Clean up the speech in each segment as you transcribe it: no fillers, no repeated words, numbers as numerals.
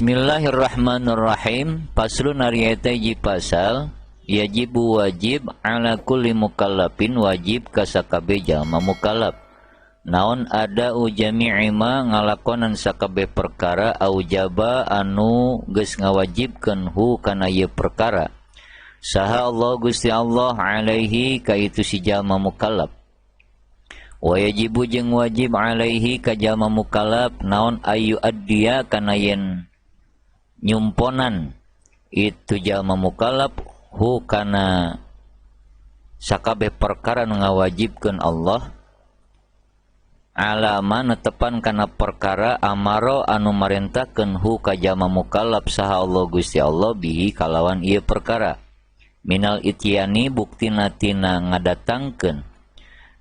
Bismillahirrahmanirrahim. Paslun ariyata ji pasal yajibu wajib ala kulli mukallafin wajib kasakabe jalma mukallaf. Naon ada jami'i ma ngalakonan sakabe perkara aujaba anu geus ngawajibkeun hu kana ieu perkara. Saha Allah Gusti Allah alaihi ka itu si jalma mukallaf. Wa yajibu jeung wajib alaihi ka jalma mukallaf naon ayu addiya kana yen nyumponan itu jalma mukallaf hu kana sakabeh perkara nu ngawajibkeun Allah alama netepan kana perkara amaro anu marentahkeun hu ka jalma mukallaf saha Allah Gusti Allah bihi kalawan ieu perkara minal ityani buktina tina ngadatangkeun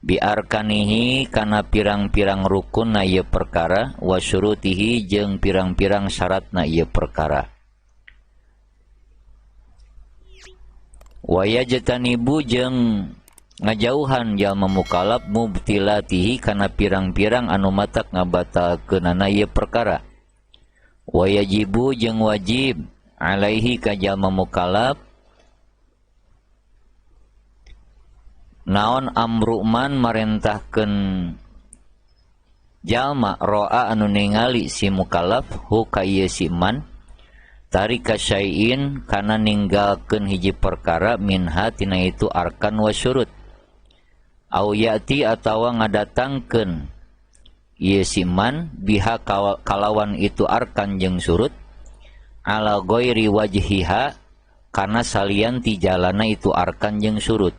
bi arkanihi kana pirang-pirang rukun na ieu perkara wa syurutihi jeung pirang-pirang syaratna ieu perkara wa yajtanibu jeung ngajauhan jalma mukallaf mubtilatihi kana pirang-pirang anu matak ngabatalkeunana ieu perkara wa yajibu jeung wajib alaihi ka jalma mukallaf naon amruman marentahkeun jalma ro'a anu ningali si mukallaf hu ka ieu si man tarika syai'in kana ninggalkeun hiji perkara minha tina itu arkan wa syurut au ya'ti atawa ngadatangkeun ieu si man biha kalawan itu arkan jeung surut ala ghairi wajhiha kana salian ti jalana itu arkan jeung surut.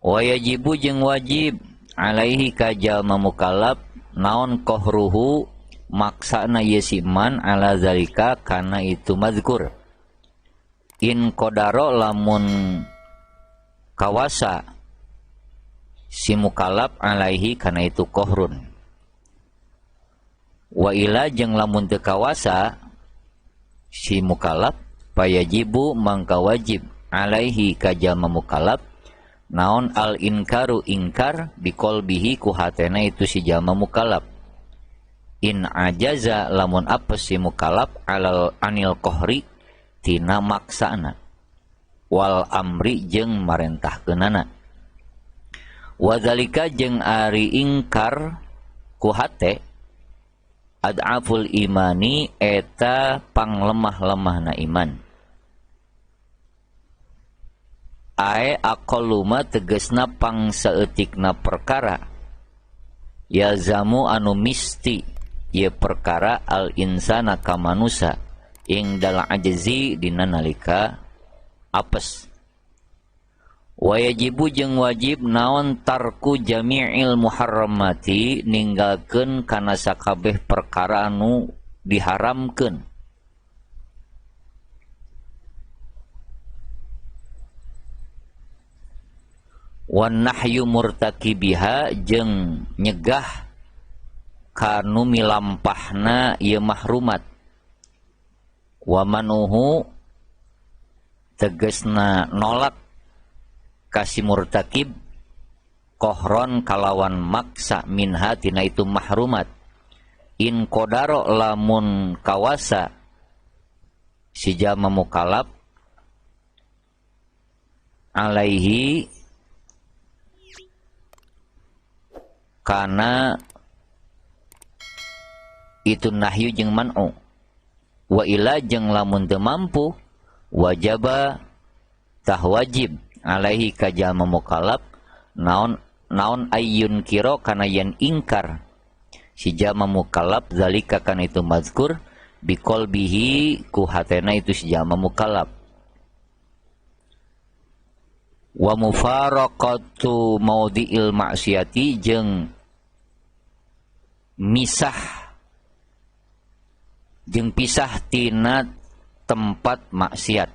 Wa yajibu jeung wajib alaihi ka jalma mukallaf naon qahruhu maksana ieu si man ala zalika kana itu mazkur in qadaro lamun kawasa si mukallaf alaihi kana itu qahrun wa ila jeung lamun teu kawasa si mukallaf payajibu mangka wajib alaihi ka jalma mukallaf naon al inkaru ingkar biqalbihi ku hatena itu si jalma mukallaf in ajaza lamun apes si mukallaf alal anil qahri tina maksana wal amri jeung marentahkeunana wa zalika jeung ari ingkar ku hate ad'aful imani eta panglemah-lemahna iman ae aqalluma tegesna pangsaeutikna perkara yalzamu anu misti ieu perkara al insana ka manusa ing dal ajzi dina nalika apes wa yajibu jeung wajib naon tarku jami'il muharramati ninggalkeun kana sakabeh perkara anu diharamkeun wan nahyu murtakibiha jeung nyegah kanu milampahna ieu mahrumat wa manuhu tegasna nolak kasi murtakib kohron kalawan maksa minha tina itu mahrumat in qadaro lamun kawasa si jalma mukallaf alaihi kana itu nahyu jeung man'u wa ila jeung lamun teu mampu wajaba tah wajib alaihi ka jalma mukallaf naon ayyun kiro kana yen ingkar si jalma mukallaf zalika kana itu mazkur biqalbihi ku hatena itu si jalma mukallaf wa mufaraqatu maudhi'il ma'siyati jeung misah jeung pisah tina tempat maksiat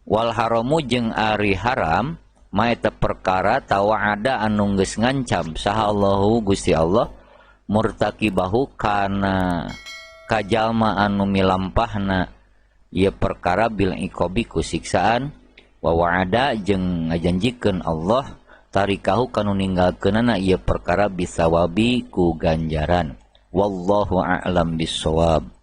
wal haramu jeung ari haram maeta perkara tawa'ada anu geus ngancam saha Allahu Gusti Allah murtakibahu kana kajalma anu milampahna ieu perkara bil iqabi ku siksaan wa wa'ada jeung ngajanjikeun Allah tarikahu kanu ninggalkeunana ieu perkara bisawabi ku ganjaran Wallahu a'lam bissawab.